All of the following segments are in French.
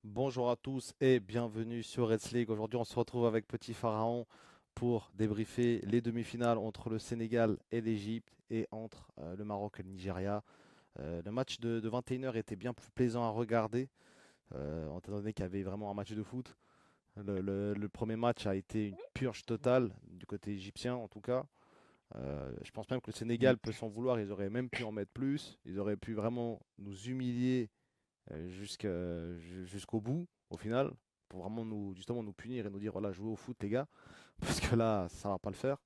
Bonjour à tous et bienvenue sur Reds League. Aujourd'hui, on se retrouve avec Petit Pharaon pour débriefer les demi-finales entre le Sénégal et l'Égypte et entre le Maroc et le Nigeria. Le match de 21h était bien plus plaisant à regarder, étant donné qu'il y avait vraiment un match de foot. Le premier match a été une purge totale du côté égyptien en tout cas. Je pense même que le Mm. Sénégal peut s'en vouloir, ils auraient même pu en mettre plus. Ils auraient pu vraiment nous humilier jusqu'au bout, au final, pour vraiment nous, justement, nous punir et nous dire, voilà, jouez au foot, les gars, parce que là, ça va pas le faire.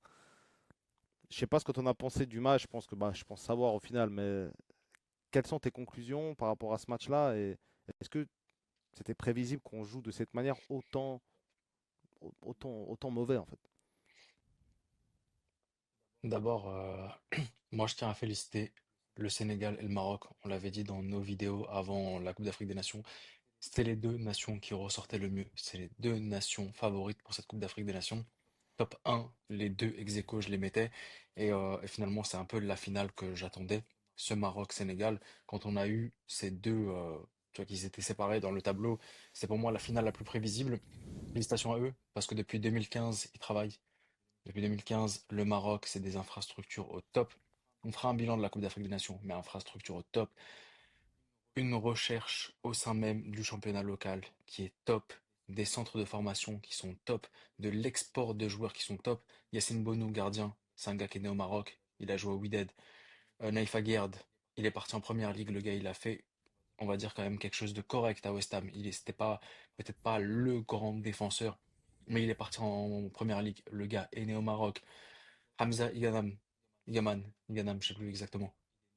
Je sais pas ce que tu en as pensé du match, je pense que je pense savoir au final, mais quelles sont tes conclusions par rapport à ce match-là et est-ce que c'était prévisible qu'on joue de cette manière autant mauvais en fait? D'abord, moi je tiens à féliciter le Sénégal et le Maroc. On l'avait dit dans nos vidéos avant la Coupe d'Afrique des Nations. C'était les deux nations qui ressortaient le mieux. C'est les deux nations favorites pour cette Coupe d'Afrique des Nations. Top 1, les deux ex aequo, je les mettais. Et finalement, c'est un peu la finale que j'attendais. Ce Maroc-Sénégal, quand on a eu ces deux, tu vois, qu'ils étaient séparés dans le tableau, c'est pour moi la finale la plus prévisible. Félicitations à eux, parce que depuis 2015, ils travaillent. Depuis 2015, le Maroc, c'est des infrastructures au top. On fera un bilan de la Coupe d'Afrique des Nations, mais infrastructures au top. Une recherche au sein même du championnat local qui est top. Des centres de formation qui sont top. De l'export de joueurs qui sont top. Yacine Bounou, gardien, c'est un gars qui est né au Maroc. Il a joué au Wydad. Naïf Aguerd, il est parti en première ligue. Le gars, il a fait, on va dire, quand même quelque chose de correct à West Ham. C'était pas, peut-être pas le grand défenseur, mais il est parti en première ligue. Le gars est né au Maroc. Hamza Iganam, je sais plus exactement.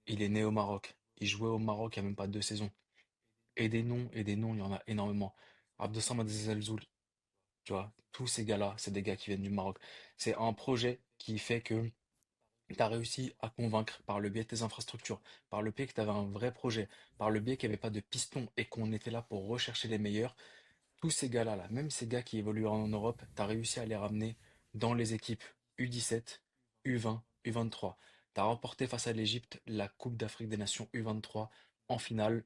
Il est né au Maroc. Il jouait au Maroc il n'y a même pas 2 saisons. Et des noms, il y en a énormément. Abdessamad Zelzoul, tu vois, tous ces gars-là, c'est des gars qui viennent du Maroc. C'est un projet qui fait que tu as réussi à convaincre par le biais de tes infrastructures, par le biais que tu avais un vrai projet, par le biais qu'il n'y avait pas de piston et qu'on était là pour rechercher les meilleurs. Tous ces gars-là, là, même ces gars qui évoluent en Europe, tu as réussi à les ramener dans les équipes U17, U20, U23. Tu as remporté face à l'Égypte la Coupe d'Afrique des Nations U23 en finale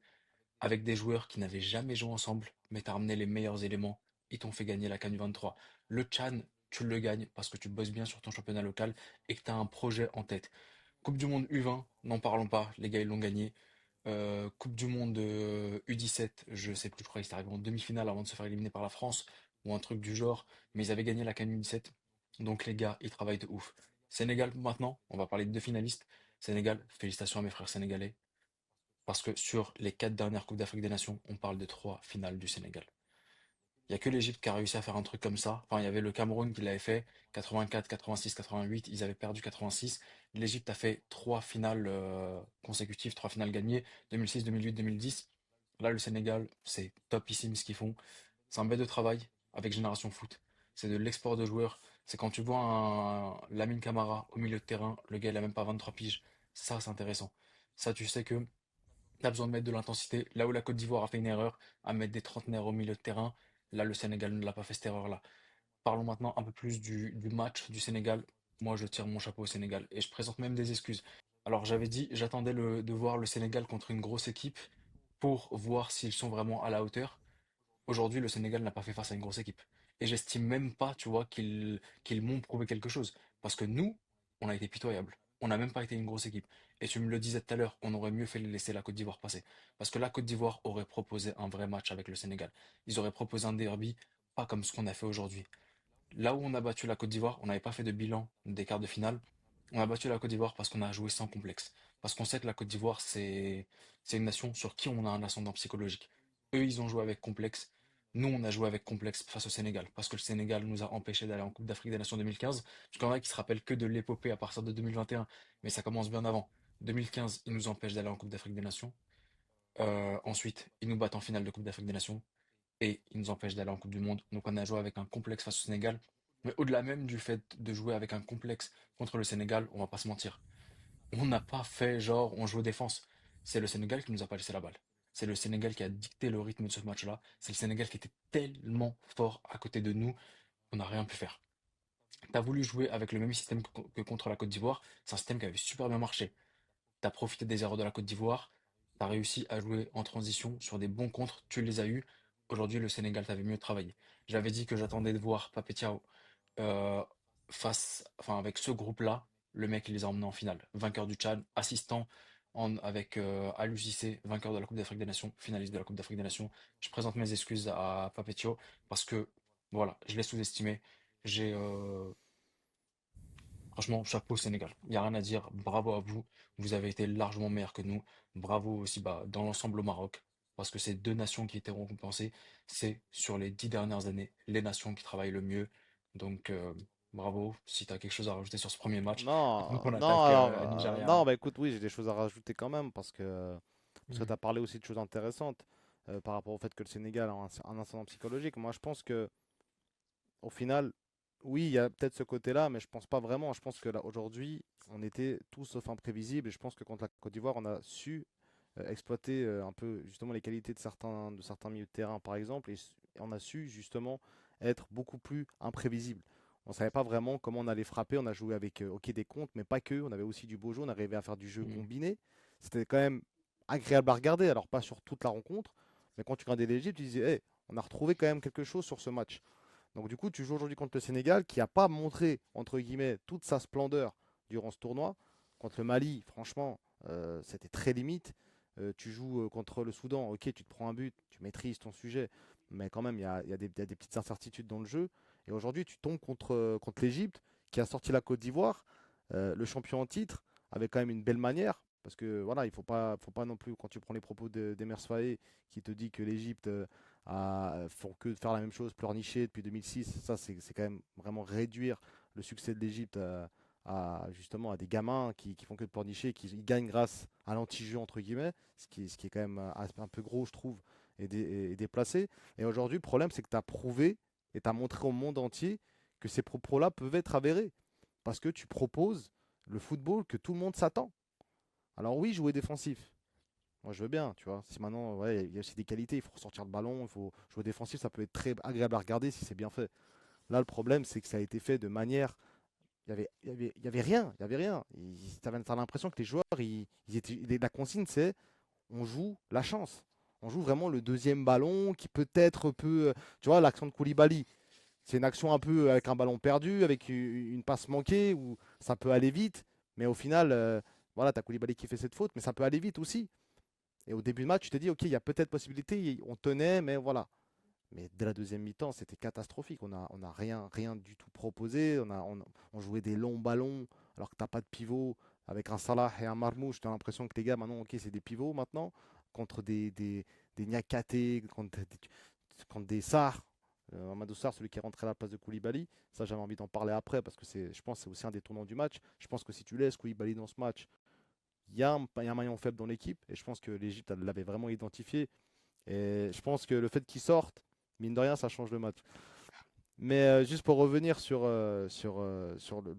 avec des joueurs qui n'avaient jamais joué ensemble, mais tu as ramené les meilleurs éléments. Ils t'ont fait gagner la CAN U23. Le Tchad, tu le gagnes parce que tu bosses bien sur ton championnat local et que tu as un projet en tête. Coupe du Monde U20, n'en parlons pas, les gars ils l'ont gagné. Coupe du Monde U17, je sais plus, je crois qu'ils étaient arrivés en demi-finale avant de se faire éliminer par la France ou un truc du genre, mais ils avaient gagné la CAN U17. Donc les gars, ils travaillent de ouf. Sénégal maintenant, on va parler de deux finalistes. Sénégal, félicitations à mes frères sénégalais, parce que sur les 4 dernières Coupes d'Afrique des Nations, on parle de 3 finales du Sénégal. Il y a que l'Égypte qui a réussi à faire un truc comme ça. Enfin, il y avait le Cameroun qui l'avait fait, 84, 86, 88. Ils avaient perdu 86. L'Égypte a fait 3 finales consécutives, 3 finales gagnées, 2006, 2008, 2010. Là, le Sénégal, c'est topissime ce qu'ils font. C'est un bête de travail avec Génération Foot. C'est de l'export de joueurs. C'est quand tu vois un Lamine Camara au milieu de terrain, le gars il a même pas 23 piges. Ça, c'est intéressant. Ça, tu sais que t'as besoin de mettre de l'intensité. Là où la Côte d'Ivoire a fait une erreur à mettre des trentenaires au milieu de terrain, là le Sénégal ne l'a pas fait cette erreur-là. Parlons maintenant un peu plus du match du Sénégal. Moi, je tire mon chapeau au Sénégal et je présente même des excuses. Alors, j'avais dit, j'attendais de voir le Sénégal contre une grosse équipe pour voir s'ils sont vraiment à la hauteur. Aujourd'hui, le Sénégal n'a pas fait face à une grosse équipe. Et j'estime même pas, tu vois, qu'ils m'ont prouvé quelque chose. Parce que nous, on a été pitoyables. On n'a même pas été une grosse équipe. Et tu me le disais tout à l'heure, on aurait mieux fait laisser la Côte d'Ivoire passer. Parce que la Côte d'Ivoire aurait proposé un vrai match avec le Sénégal. Ils auraient proposé un derby, pas comme ce qu'on a fait aujourd'hui. Là où on a battu la Côte d'Ivoire, on n'avait pas fait de bilan des quarts de finale. On a battu la Côte d'Ivoire parce qu'on a joué sans complexe. Parce qu'on sait que la Côte d'Ivoire, c'est une nation sur qui on a un ascendant psychologique. Eux, ils ont joué avec complexe. Nous, on a joué avec complexe face au Sénégal. Parce que le Sénégal nous a empêchés d'aller en Coupe d'Afrique des Nations 2015. Parce qu'il y en a qui se rappellent que de l'épopée à partir de 2021. Mais ça commence bien avant. 2015, ils nous empêchent d'aller en Coupe d'Afrique des Nations. Ensuite, ils nous battent en finale de Coupe d'Afrique des Nations et il nous empêche d'aller en Coupe du Monde. Donc on a joué avec un complexe face au Sénégal. Mais au-delà même du fait de jouer avec un complexe contre le Sénégal, on va pas se mentir. On n'a pas fait genre on joue défense. C'est le Sénégal qui nous a pas laissé la balle. C'est le Sénégal qui a dicté le rythme de ce match-là. C'est le Sénégal qui était tellement fort à côté de nous qu'on n'a rien pu faire. T'as voulu jouer avec le même système que contre la Côte d'Ivoire. C'est un système qui avait super bien marché. T'as profité des erreurs de la Côte d'Ivoire. T'as réussi à jouer en transition sur des bons contres. Tu les as eus. aujourd'hui, le Sénégal t'avait mieux travaillé. J'avais dit que j'attendais de voir Pape Thiaw euh, enfin, avec ce groupe-là, le mec, il les a emmenés en finale. Vainqueur du Tchad, assistant avec Aliou Cissé, vainqueur de la Coupe d'Afrique des Nations, finaliste de la Coupe d'Afrique des Nations. Je présente mes excuses à Pape Thiaw parce que, voilà, je l'ai sous-estimé. J'ai, franchement, chapeau Sénégal. Il n'y a rien à dire. Bravo à vous. Vous avez été largement meilleurs que nous. Bravo aussi bah, dans l'ensemble au Maroc. Parce que c'est deux nations qui étaient récompensées. C'est sur les 10 dernières années les nations qui travaillent le mieux. Donc bravo. Si tu as quelque chose à rajouter sur ce premier match avant Non, qu'on non, attaque alors, non, Nigeria. bah écoute, oui, j'ai des choses à rajouter quand même parce que tu Mhm. as parlé aussi de choses intéressantes par rapport au fait que le Sénégal a un ascendant psychologique. Moi, je pense que au final, oui, il y a peut-être ce côté-là, mais je pense pas vraiment. Je pense que là, aujourd'hui, on était tout sauf imprévisible et je pense que contre la Côte d'Ivoire, on a su exploiter un peu justement les qualités de certains milieux de terrain, par exemple, et on a su justement être beaucoup plus imprévisible. On ne savait pas vraiment comment on allait frapper. On a joué avec ok des comptes, mais pas que. On avait aussi du beau jeu. On arrivait à faire du jeu Mhm. combiné. C'était quand même agréable à regarder. Alors pas sur toute la rencontre, mais quand tu regardais l'Égypte, tu disais, hey, on a retrouvé quand même quelque chose sur ce match. Donc du coup, tu joues aujourd'hui contre le Sénégal qui n'a pas montré, entre guillemets, toute sa splendeur durant ce tournoi. Contre le Mali, franchement, c'était très limite. Tu joues contre le Soudan, ok, tu te prends un but, tu maîtrises ton sujet, mais quand même, il y a des petites incertitudes dans le jeu. Et aujourd'hui, tu tombes contre l'Égypte qui a sorti la Côte d'Ivoire, le champion en titre, avec quand même une belle manière. Parce que voilà, il faut pas non plus, quand tu prends les propos d'Emers Faé, qui te dit que l'Égypte font que de faire la même chose, pleurnicher depuis 2006. Ça, c'est quand même vraiment réduire le succès de l'Égypte justement à des gamins qui font que de pleurnicher, qui ils gagnent grâce à l'anti-jeu, entre guillemets, ce qui est quand même un peu gros, je trouve, et déplacé. Et aujourd'hui, le problème, c'est que tu as prouvé et tu as montré au monde entier que ces propos-là peuvent être avérés. Parce que tu proposes le football que tout le monde s'attend. Alors oui, jouer défensif. Moi, je veux bien, tu vois. Si maintenant, ouais, il y a aussi des qualités, il faut ressortir le ballon, il faut jouer défensif, ça peut être très agréable à regarder si c'est bien fait. Là, le problème, c'est que ça a été fait de manière. Il y avait rien, il y avait rien. T'as l'impression que les joueurs, la consigne, c'est on joue la chance. On joue vraiment le deuxième ballon qui peut-être peut. Tu vois, l'action de Koulibaly, c'est une action un peu avec un ballon perdu, avec une passe manquée, où ça peut aller vite, mais au final, voilà, t'as Koulibaly qui fait cette faute, mais ça peut aller vite aussi. Et au début de match, tu te dis, ok, il y a peut-être possibilité, on tenait, mais voilà. Mais dès la deuxième mi-temps, c'était catastrophique. On a rien du tout proposé. On jouait des longs ballons, alors que t'as pas de pivot. Avec un Salah et un Marmouche, tu as l'impression que les gars, maintenant, ok, c'est des pivots maintenant, contre des Niakate, contre des Sarr. Amadou Sarr, celui qui est rentré à la place de Koulibaly. Ça, j'avais envie d'en parler après, parce que je pense que c'est aussi un des tournants du match. Je pense que si tu laisses Koulibaly dans ce match, il y a un maillon faible dans l'équipe, et je pense que l'Égypte l'avait vraiment identifié. Et je pense que le fait qu'il sorte, mine de rien, ça change le match. Mais juste pour revenir sur le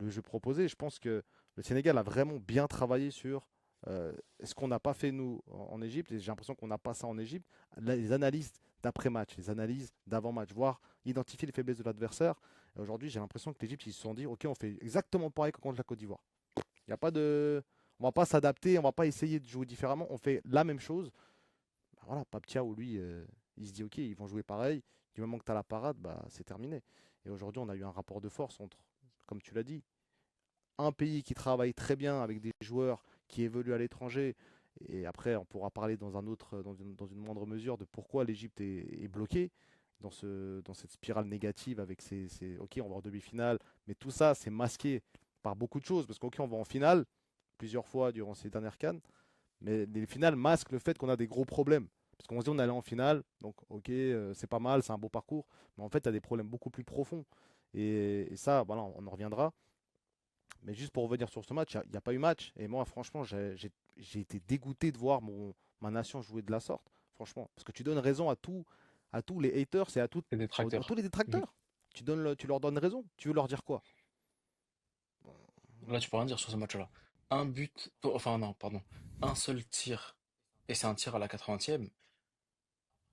jeu proposé, je pense que le Sénégal a vraiment bien travaillé sur ce qu'on n'a pas fait nous en Égypte, et j'ai l'impression qu'on n'a pas ça en Égypte, les analyses d'après-match, les analyses d'avant-match, voire identifier les faiblesses de l'adversaire. Et aujourd'hui, j'ai l'impression que l'Égypte, ils se sont dit, ok, on fait exactement pareil que contre la Côte d'Ivoire. Il n'y a pas de... On va pas s'adapter, on va pas essayer de jouer différemment, on fait la même chose. Bah voilà, Pape Thiaw, lui, il se dit ok, ils vont jouer pareil. Du moment que tu as la parade, bah, c'est terminé. Et aujourd'hui, on a eu un rapport de force entre, comme tu l'as dit, un pays qui travaille très bien avec des joueurs qui évoluent à l'étranger. Et après, on pourra parler dans une moindre mesure de pourquoi l'Égypte est bloquée dans cette spirale négative avec ok, on va en demi-finale, mais tout ça, c'est masqué par beaucoup de choses. Parce qu'ok, on va en finale plusieurs fois durant ces dernières cannes, mais les finales masquent le fait qu'on a des gros problèmes. Parce qu'on se dit on allait en finale, donc ok, c'est pas mal, c'est un beau parcours, mais en fait, tu as des problèmes beaucoup plus profonds. Et ça, voilà, on en reviendra. Mais juste pour revenir sur ce match, il n'y a pas eu match. Et moi, franchement, j'ai été dégoûté de voir ma nation jouer de la sorte. Franchement. Parce que tu donnes raison à tous les haters et C'est des à tous tracteurs. les Mhm. détracteurs. Tu leur donnes raison. Tu veux leur dire quoi? Là, tu peux rien dire sur ce match-là. Un but, enfin non, pardon. Un seul tir, et c'est un tir à la 80e.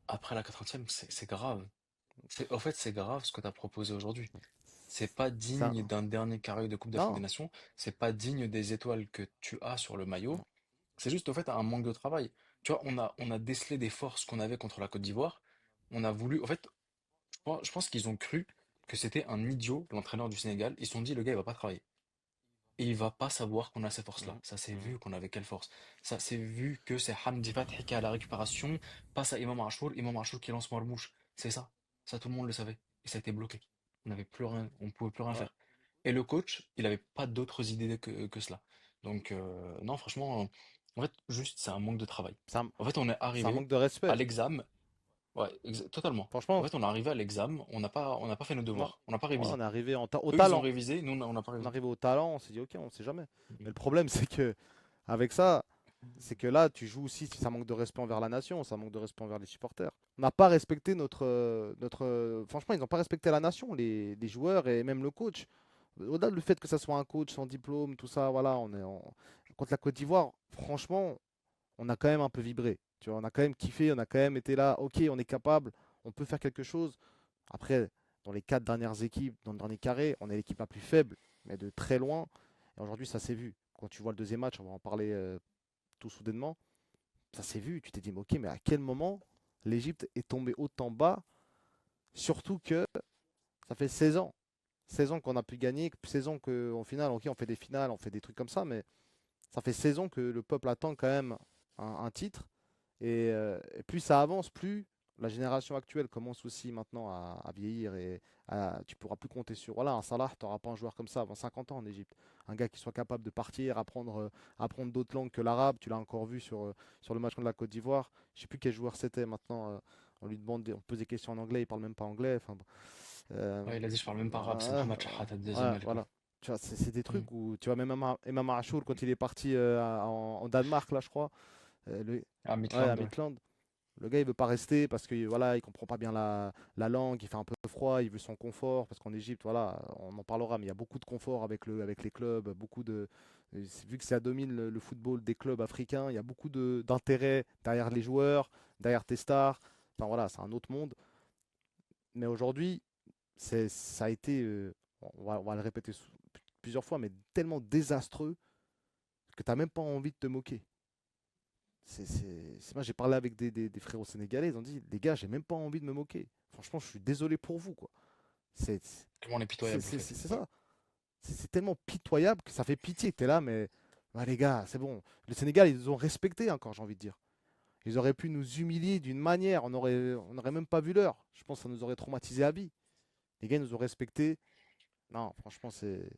Après la 80e, c'est grave. En fait, c'est grave ce que tu as proposé aujourd'hui. C'est pas Ça, digne d'un dernier carré de Coupe d'Afrique des non, Nations. C'est pas digne des étoiles que tu as sur le maillot. non. C'est juste, au fait, un manque de travail. Tu vois, on a décelé des forces qu'on avait contre la Côte d'Ivoire. On a voulu, en fait, je pense qu'ils ont cru que c'était un idiot, l'entraîneur du Sénégal. Ils se sont dit, le gars, il va pas travailler. Et il va pas savoir qu'on a ces forces-là. Mhm. Ça s'est Mhm. vu qu'on avait quelle force. Ça s'est vu que c'est Hamdi Fatih qui est à la récupération, passe à Imam Achour qui lance Marmouche. C'est ça. Ça, tout le monde le savait. Et ça a été bloqué. On n'avait plus rien, on pouvait plus rien Ouais. faire. Et le coach, il avait pas d'autres idées que cela. Donc, non, franchement, en fait, juste, c'est un manque de travail. C'est un, En fait, on est c'est un arrivé manque de à respect. l'examen. Ouais, totalement. En Franchement, fait, on est arrivé à l'examen, on n'a pas fait nos non. devoirs, on n'a pas Ouais, on révisé. est arrivé au Eux, ils ont talent. révisé, nous, on n'a pas On est révisé. arrivé au talent, on s'est dit, ok, on sait jamais. Mais Mhm. le problème, c'est que avec ça, c'est que là, tu joues aussi, ça manque de respect envers la nation, ça manque de respect envers les supporters. On n'a pas respecté franchement, ils n'ont pas respecté la nation, les joueurs et même le coach. Au-delà du fait que ça soit un coach sans diplôme, tout ça, voilà, contre la Côte d'Ivoire, franchement, on a quand même un peu vibré. Tu vois, on a quand même kiffé, on a quand même été là, ok, on est capable, on peut faire quelque chose. Après, dans les quatre dernières équipes, dans le dernier carré, on est l'équipe la plus faible, mais de très loin. Et aujourd'hui, ça s'est vu. Quand tu vois le deuxième match, on va en parler tout soudainement, ça s'est vu. Tu t'es dit, mais ok, mais à quel moment l'Égypte est tombée autant bas? Surtout que ça fait 16 ans. 16 ans qu'on a pu gagner, 16 ans qu'en finale, ok, on fait des finales, on fait des trucs comme ça, mais ça fait 16 ans que le peuple attend quand même un titre. Et plus ça avance, plus la génération actuelle commence aussi maintenant à vieillir et tu pourras plus compter sur. Voilà, un Salah, tu n'auras pas un joueur comme ça avant 50 ans en Égypte. Un gars qui soit capable de partir, apprendre d'autres langues que l'arabe. Tu l'as encore vu sur le match contre la Côte d'Ivoire. Je sais plus quel joueur c'était maintenant. On lui demande, on pose des questions en anglais, il parle même pas anglais. Enfin, bon. Ouais, il a dit, je parle même pas arabe, c'est Mohamed Chahat, deuxième Ouais, Malik, ouais. voilà. Tu vois, c'est des Mhm. trucs où tu vois, même Imam Achour, quand il est parti en Danemark, là, je crois, euh, le- Ah, ouais, à Midland, ouais. Midland. Le gars, il veut pas rester parce que voilà, il comprend pas bien la langue, il fait un peu froid, il veut son confort parce qu'en Égypte, voilà, on en parlera, mais il y a beaucoup de confort avec les clubs, vu que ça domine le football des clubs africains, il y a beaucoup d'intérêt derrière les joueurs, derrière tes stars. Enfin voilà, c'est un autre monde. Mais aujourd'hui, ça a été, on va le répéter plusieurs fois, mais tellement désastreux que tu n'as même pas envie de te moquer. Moi, j'ai parlé avec des frérots sénégalais, ils ont dit, les gars, j'ai même pas envie de me moquer. Franchement, je suis désolé pour vous, quoi. C'est Comment on est pitoyable, en fait. c'est Ouais. ça. C'est tellement pitoyable que ça fait pitié. T'es là, mais ouais, les gars, c'est bon. Le Sénégal, ils nous ont respecté encore, j'ai envie de dire. Ils auraient pu nous humilier d'une manière, on aurait même pas vu l'heure. Je pense que ça nous aurait traumatisé à vie. Les gars, ils nous ont respecté. Non, franchement, c'est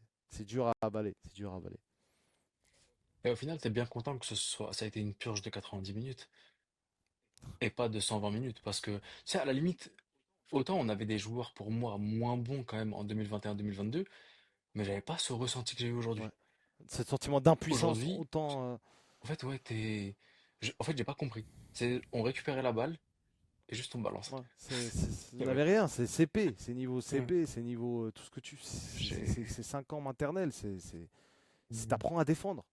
dur à avaler. C'est dur à avaler. Et au final, t'es bien content que ça a été une purge de 90 minutes et pas de 120 minutes. Parce que, tu sais, à la limite, autant on avait des joueurs pour moi moins bons quand même en 2021-2022, mais j'avais pas ce ressenti que j'ai eu Ouais. aujourd'hui. Ce sentiment d'impuissance, Aujourd'hui, autant. en fait, ouais, en fait, j'ai pas compris. On récupérait la balle et juste on balançait. Ouais, vous Ouais. n'avez rien, c'est CP, c'est niveau Ouais. CP, c'est niveau tout ce que tu. J'ai. C'est 5 ans maternelle, t'apprends à défendre,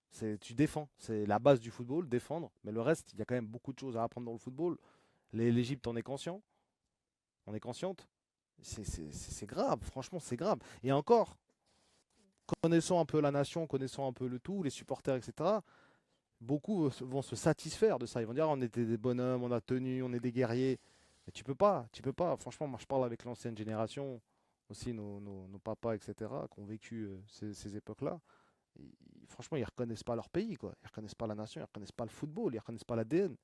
tu défends. C'est la base du football, défendre. Mais le reste, il y a quand même beaucoup de choses à apprendre dans le football. L'Égypte en est conscient, on est consciente. C'est grave, franchement, c'est grave. Et encore, connaissant un peu la nation, connaissant un peu le tout, les supporters, etc., beaucoup vont se satisfaire de ça. Ils vont dire, on était des bonhommes, on a tenu, on est des guerriers. Mais tu peux pas. Franchement, moi je parle avec l'ancienne génération, aussi nos papas, etc., qui ont vécu ces époques-là. Franchement, ils reconnaissent pas leur pays, quoi. Ils reconnaissent pas la nation, ils reconnaissent pas le football, ils reconnaissent pas l'ADN.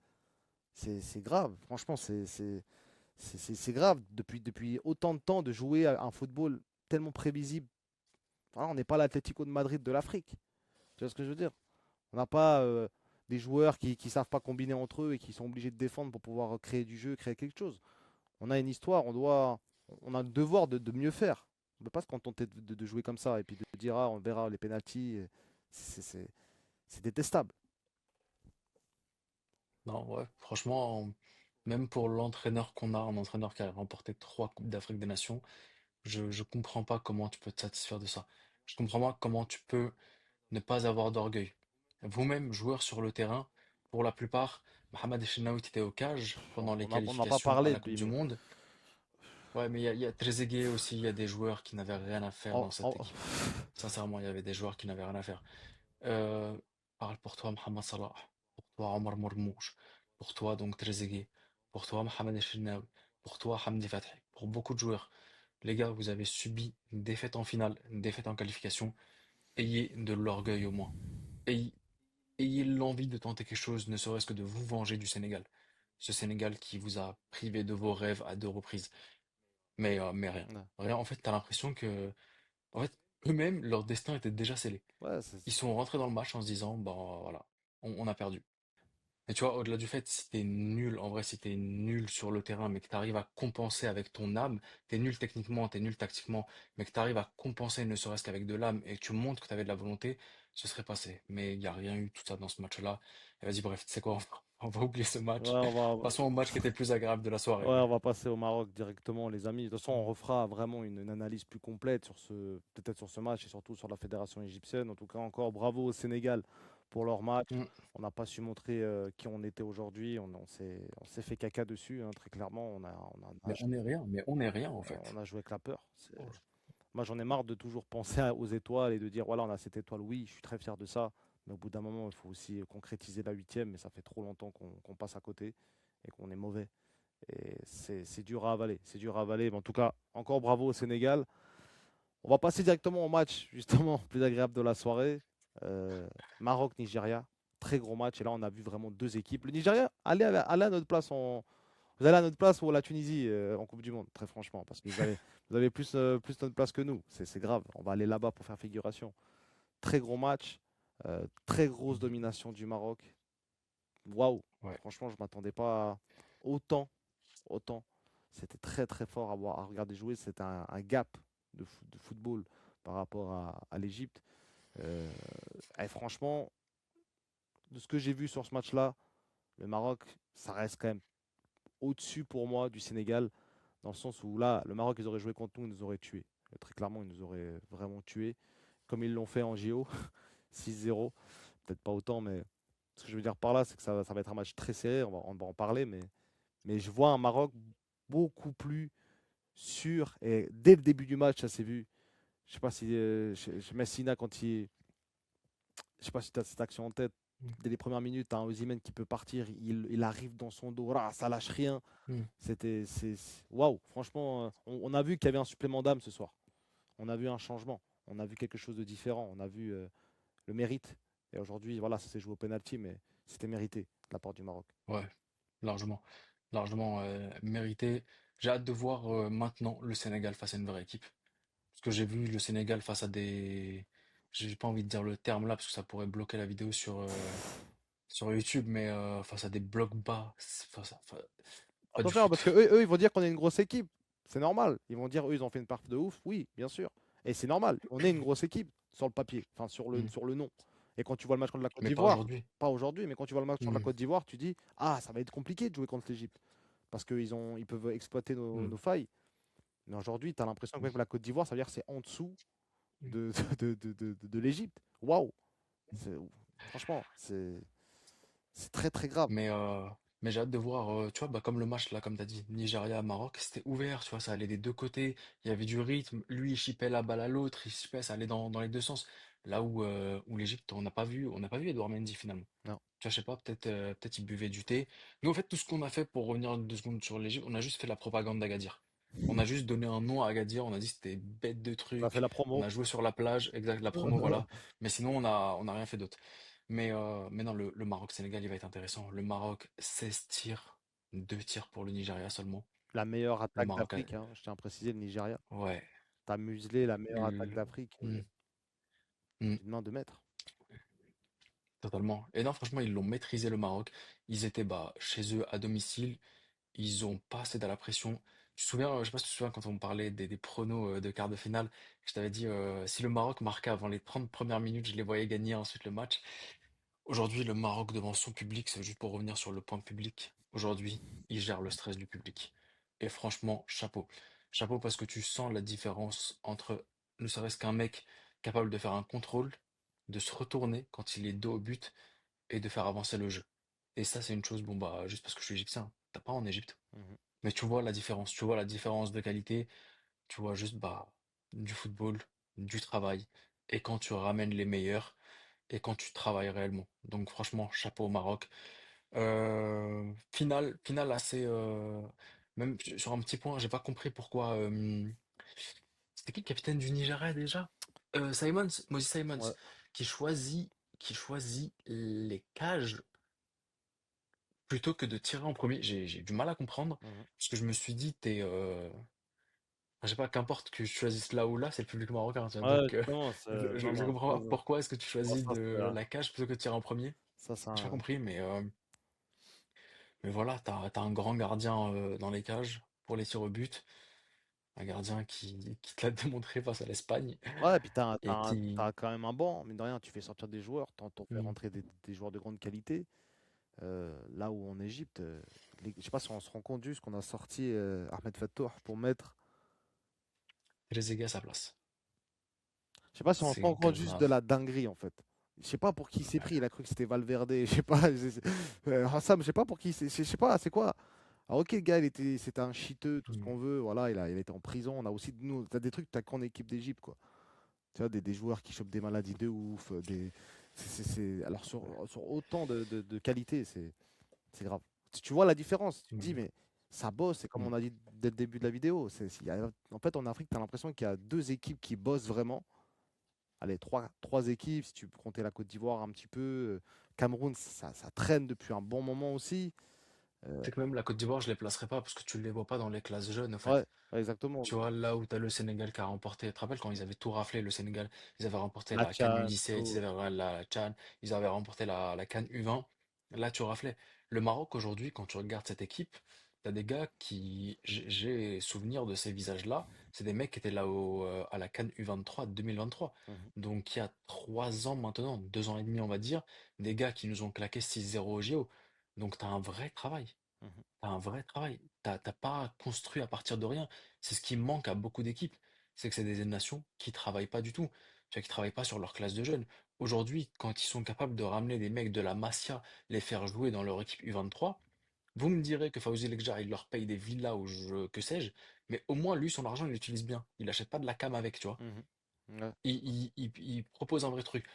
C'est grave. Franchement, c'est grave depuis autant de temps de jouer à un football tellement prévisible. Voilà, on n'est pas l'Atlético de Madrid de l'Afrique. Tu vois ce que je veux dire? On n'a pas des joueurs qui savent pas combiner entre eux et qui sont obligés de défendre pour pouvoir créer du jeu, créer quelque chose. On a une histoire, on a le devoir de mieux faire. On ne peut pas se contenter de jouer comme ça et puis de dire ah on verra les pénalties. C'est c'est- c'est détestable. Non, ouais, franchement, même pour l'entraîneur qu'on a, un entraîneur qui a remporté 3 Coupes d'Afrique des Nations, je comprends pas comment tu peux te satisfaire de ça. Je comprends pas comment tu peux ne pas avoir d'orgueil. Vous-même, joueurs sur le terrain, pour la plupart, Mohamed Elchenaoui était au cage pendant les On n'a pas qualifications à parlé la de Coupe lui, du mais Monde. Ouais, mais il y a Trezeguet aussi, il y a des joueurs qui n'avaient rien à faire en- dans cette en- équipe. Sincèrement, il y avait des joueurs qui n'avaient rien à faire. Euh, Parle pour toi, Mohamed Salah, pour toi, Omar Mormouche, pour toi, donc Trezeguet, pour toi, Mohamed Elchenaoui. pour toi, Hamdi Fatih, pour beaucoup de joueurs. Les gars, vous avez subi une défaite en finale, une défaite en qualification. Ayez de l'orgueil au moins. Ayez, ayez l'envie de tenter quelque chose, ne serait-ce que de vous venger du Sénégal. Ce Sénégal qui vous a privé de vos rêves à deux reprises. Mais rien. Ouais, Rien, en fait, t'as l'impression que, en fait, eux-mêmes, leur destin était déjà scellé. ouais, Ils sont rentrés dans le match en se disant, bon, voilà, on a perdu. Et tu vois, au-delà du fait, si t'es nul, en vrai, si t'es nul sur le terrain, mais que t'arrives à compenser avec ton âme, t'es nul techniquement, t'es nul tactiquement, mais que t'arrives à compenser ne serait-ce qu'avec de l'âme et que tu montres que t'avais de la volonté, ce serait passé. Mais il n'y a rien eu tout ça dans ce match-là. Et vas-y, bref, tu sais quoi, on va oublier ce ouais, match. Passons au match qui était le plus agréable de la ouais, soirée. on va passer au Maroc directement, les amis. De toute façon, on refera vraiment une analyse plus complète sur peut-être sur ce match et surtout sur la fédération égyptienne. En tout cas, encore bravo au Sénégal pour leur match. Mm. On n'a pas su montrer qui on était aujourd'hui. On s'est fait caca dessus, hein, très clairement. Mais on est rien, en fait. On a joué avec la peur. Moi, j'en ai marre de toujours penser aux étoiles et de dire, voilà, on a cette étoile, oui, je suis très fier de ça. Mais au bout d'un moment, il faut aussi concrétiser la huitième. Mais ça fait trop longtemps qu'on passe à côté et qu'on est mauvais. Et c'est dur à avaler. C'est dur à avaler. Mais en tout cas, encore bravo au Sénégal. On va passer directement au match, justement, plus agréable de la soirée. Euh, Maroc-Nigeria. Très gros match. Et là, on a vu vraiment deux équipes. Le Nigeria, allez à notre place vous allez à notre place ou la Tunisie en Coupe du Monde, très franchement, parce que vous avez plus notre place que nous. C'est grave. On va aller là-bas pour faire figuration. Très gros match, très grosse Mm. domination du Maroc. Waouh! Ouais. Franchement, je ne m'attendais pas à autant, autant. C'était très très fort à regarder jouer. C'était un gap de football par rapport à l'Égypte. Euh, et franchement, de ce que j'ai vu sur ce match-là, le Maroc, ça reste quand même au-dessus pour moi du Sénégal. Dans le sens où là, le Maroc, ils auraient joué contre nous, ils nous auraient tués. Très clairement, ils nous auraient vraiment tués. Comme ils l'ont fait en JO, 6-0. Peut-être pas autant, mais ce que je veux dire par là, c'est que ça va être un match très serré, on va en parler, mais je vois un Maroc beaucoup plus sûr. Et dès le début du match, ça s'est vu. Je sais pas si Messina, quand je sais pas si tu as cette action en tête, Mm. dès les premières minutes, tu as un Osimhen qui peut partir, il arrive dans son dos, rah, ça lâche rien. Mm. Waouh, franchement, on a vu qu'il y avait un supplément d'âme ce soir. On a vu un changement. On a vu quelque chose de différent. On a vu le mérite. Et aujourd'hui, voilà, ça s'est joué au penalty, mais c'était mérité de la part du Maroc. Ouais, largement. Largement mérité. J'ai hâte de voir maintenant le Sénégal face à une vraie équipe. Parce que j'ai vu le Sénégal face à des... J'ai pas envie de dire le terme là, parce que ça pourrait bloquer la vidéo sur YouTube, mais face à des blocs bas, pas du Attention, foot. parce que eux, ils vont dire qu'on est une grosse équipe. C'est normal. Ils vont dire, eux, ils ont fait une perf de ouf. Oui, bien sûr. Et c'est normal. On est une grosse équipe sur le papier, enfin sur le, Mm. sur le nom. Et quand tu vois le match contre la Côte Mais pas d'Ivoire, aujourd'hui. pas aujourd'hui, mais quand tu vois le match contre la Mm. Côte d'Ivoire, tu dis, ah, ça va être compliqué de jouer contre l'Égypte. Parce qu'ils peuvent exploiter Mm. nos failles. Mais aujourd'hui, tu as l'impression que même la Côte d'Ivoire, ça veut dire que c'est en dessous Mm. de, de l'Égypte. Waouh! C'est- Franchement, c'est très très grave. Mais, euh, mais j'ai hâte de voir, tu vois, bah, comme le match là, comme tu as dit, Nigeria-Maroc, c'était ouvert, tu vois, ça allait des deux côtés, il y avait du rythme, lui il chipait la balle à l'autre, il chipait, ça allait dans les deux sens. Là où l'Égypte, on n'a pas vu Edouard Mendy finalement. Non. Tu vois, je sais pas, peut-être il buvait du thé. Nous, en fait, tout ce qu'on a fait pour revenir 2 secondes sur l'Égypte, on a juste fait la propagande d'Agadir. On a juste donné un nom à Agadir, on a dit que c'était bête de On a fait truc, la on promo. a joué sur la plage, exact, la promo, voilà. Mais sinon, on a rien fait d'autre. Mais non, le Maroc-Sénégal, il va être intéressant. Le Maroc, 16 tirs, 2 tirs pour le Nigeria seulement. La meilleure Le attaque Maroc a... d'Afrique, hein, je tiens à préciser, le Nigeria. Ouais. T'as muselé la meilleure attaque le- d'Afrique Hmm, hmm, d'une main de maître. totalement. Et non, franchement, ils l'ont maîtrisé le Maroc. Ils étaient bah, chez eux à domicile. Ils ont pas cédé à la pression. Tu te souviens, je sais pas si tu te souviens quand on parlait des pronos de quart de finale, je t'avais dit si le Maroc marquait avant les 30 premières minutes, je les voyais gagner ensuite le match. Aujourd'hui, le Maroc devant son public, c'est juste pour revenir sur le point public. Aujourd'hui, il gère le stress du public. Et franchement, chapeau. Chapeau parce que tu sens la différence entre ne serait-ce qu'un mec capable de faire un contrôle, de se retourner quand il est dos au but et de faire avancer le jeu. Et ça, c'est une chose, bon bah, juste parce que je suis égyptien, t'as pas en Égypte. Mhm. Mais tu vois la différence, tu vois la différence de qualité, tu vois juste bah, du football, du travail, et quand tu ramènes les meilleurs, et quand tu travailles réellement. Donc franchement, chapeau au Maroc. Finale assez même sur un petit point, j'ai pas compris pourquoi. C'était qui le capitaine du Nigeria déjà? Simons, Moses Simons, Ouais. qui choisit, qui choisit les cages plutôt que de tirer en premier. J'ai du mal à comprendre, Mhm. parce que je me suis dit, enfin, je sais pas, qu'importe que je choisisse là ou là, c'est le public marocain, tu vois. Ouais, Donc, justement, non, je non, comprends pas pourquoi est-ce que tu choisis la cage plutôt que de tirer en premier. ça, c'est J'ai pas un. compris, mais voilà, t'as un grand gardien dans les cages pour les tirs au but, un gardien qui te l'a démontré face à l'Espagne Ouais, et puis et qui. t'as quand même un banc, mine de rien, tu fais sortir des joueurs, t'en fais Hmm. rentrer des joueurs de grande qualité. Là où en Égypte, je sais pas si on se rend compte juste qu'on a sorti Ahmed Fattour pour mettre. Trezeguet à sa place. Je sais pas si on se C'est rend compte juste de grave. la dinguerie en fait. Je sais pas pour qui il s'est pris, il a cru que c'était Valverde, je sais pas. Hassam, je sais pas pour qui, je sais pas, c'est quoi? Ah ok, le gars, c'était un cheateux, tout ce Hmm. qu'on veut, voilà, il a été en prison. On a aussi, nous, t'as des trucs, t'as qu'en équipe d'Égypte, quoi. Tu vois, des joueurs qui chopent des maladies de ouf, alors sur autant de qualité, c'est grave. Si tu vois la différence, tu te dis, Hmm. mais ça bosse, c'est comme Hmm. on a dit dès le début de la vidéo. En fait, en Afrique, tu as l'impression qu'il y a deux équipes qui bossent vraiment. Allez, trois équipes, si tu peux compter la Côte d'Ivoire un petit peu. Cameroun, ça traîne depuis un bon moment aussi. Euh, C'est que même la Côte d'Ivoire, je les placerai pas parce que tu les vois pas dans les classes jeunes, en ouais, fait. ouais, exactement. Tu vois, là où tu as le Sénégal qui a remporté, tu te rappelles quand ils avaient tout raflé, le Sénégal, ils avaient remporté La la CAN Tchad, U17, ils tout. avaient la CHAN, ils avaient remporté la CAN U20. Là, tu raflais. Le Maroc, aujourd'hui, quand tu regardes cette équipe, tu as des gars qui, j'ai souvenir de ces visages-là, c'est des mecs qui étaient là à la CAN U23 de 2023. Mhm, Donc, il y a 3 ans maintenant, 2 ans et demi, on va dire, des gars qui nous ont claqué 6-0 au JO. Donc, tu as un vrai travail. mhm, T'as un vrai travail. T'as pas construit à partir de rien. C'est ce qui manque à beaucoup d'équipes. C'est que c'est des nations qui travaillent pas du tout. Tu vois, qui travaillent pas sur leur classe de jeunes. Aujourd'hui, quand ils sont capables de ramener des mecs de la Masia, les faire jouer dans leur équipe U23, vous me direz que Fawzi Lekjar, il leur paye des villas ou que sais-je, mais au moins, lui, son argent, il l'utilise bien. Il achète pas de la cam avec, tu vois. mhm. Ouais, Il propose un vrai truc.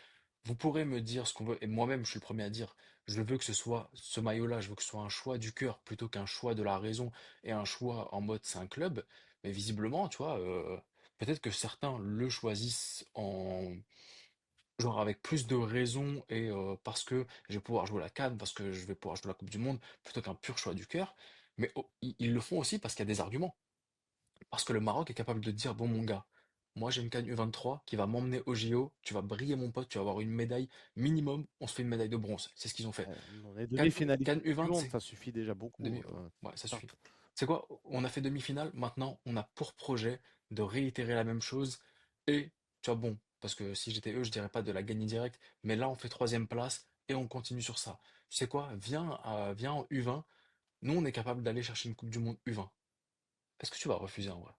Vous pourrez me dire ce qu'on veut, et moi-même je suis le premier à dire, je veux que ce soit ce maillot-là, je veux que ce soit un choix du cœur plutôt qu'un choix de la raison et un choix en mode c'est un club. Mais visiblement, tu vois, peut-être que certains le choisissent en genre avec plus de raison et parce que je vais pouvoir jouer la CAN, parce que je vais pouvoir jouer la Coupe du Monde, plutôt qu'un pur choix du cœur. Mais ils le font aussi parce qu'il y a des arguments. Parce que le Maroc est capable de dire, bon mon gars, moi j'ai une CAN U23 qui va m'emmener au JO, tu vas briller mon pote, tu vas avoir une médaille minimum, on se fait une médaille de bronze. C'est ce qu'ils ont fait. on est CAN, demi-finaliste CAN du U20, monde, c'est ça suffit déjà beaucoup. ouais, ça suffit. Certes. C'est quoi? On a fait demi-finale, maintenant on a pour projet de réitérer la même chose et tu vois bon, parce que si j'étais eux, je dirais pas de la gagner direct, mais là on fait troisième place et on continue sur ça. Tu sais quoi? Viens en U20, nous on est capable d'aller chercher une Coupe du Monde U20. Est-ce que tu vas refuser en vrai?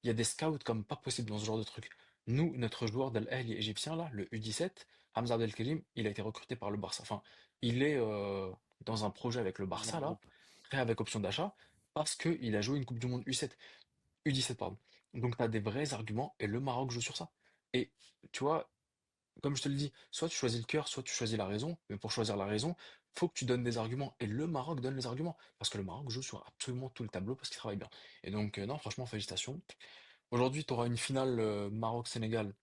Il y a des scouts comme pas possible dans ce genre de truc. Nous, notre joueur d'Al Ahly égyptien, là, le U17, Hamza Abdelkarim, il a été recruté par le Barça. Enfin, il est dans un projet avec le Dans Barça, le là, groupe. prêt avec option d'achat, parce qu'il a joué une Coupe du Monde U7, U17, pardon. Donc, tu as des vrais arguments, et le Maroc joue sur ça. Et tu vois, comme je te le dis, soit tu choisis le cœur, soit tu choisis la raison, mais pour choisir la raison, faut que tu donnes des arguments. Et le Maroc donne les arguments, parce que le Maroc joue sur absolument tout le tableau, parce qu'il travaille bien. Et donc, non, franchement, félicitations. Aujourd'hui, tu auras une finale Maroc-Sénégal.